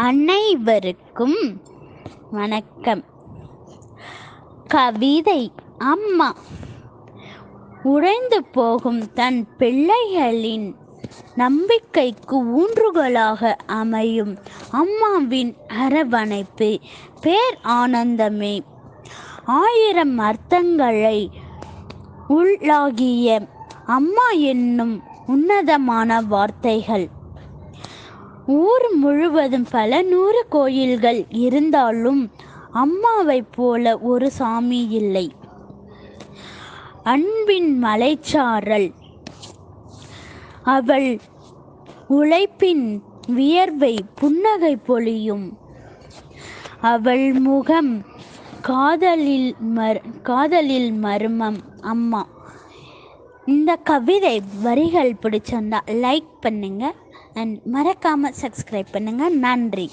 அனைவருக்கும் வணக்கம். கவிதை. அம்மா உடைந்து போகும் தன் பிள்ளைகளின் நம்பிக்கைக்கு ஊன்றுகோலாக அமையும் அம்மாவின் அரவணைப்பு பேர் ஆனந்தமே. 1000 அர்த்தங்களை உள்ளாகிய அம்மா என்னும் உன்னதமான வார்த்தைகள். ஊர் முழுவதும் பல 100 கோயில்கள் இருந்தாலும் அம்மாவைப் போல ஒரு சாமி இல்லை. அன்பின் மலைச்சாரல். அவள் உழைப்பின் வியர்வை புன்னகை பொழியும். அவள் முகம் காதலில் மர்மம். அம்மா. இந்த கவிதை வரிகள் பிடிச்சிருந்தா லைக் பண்ணுங்க அண்ட் மறக்காமல் சப்ஸ்கிரைப் பண்ணுங்க. நன்றி.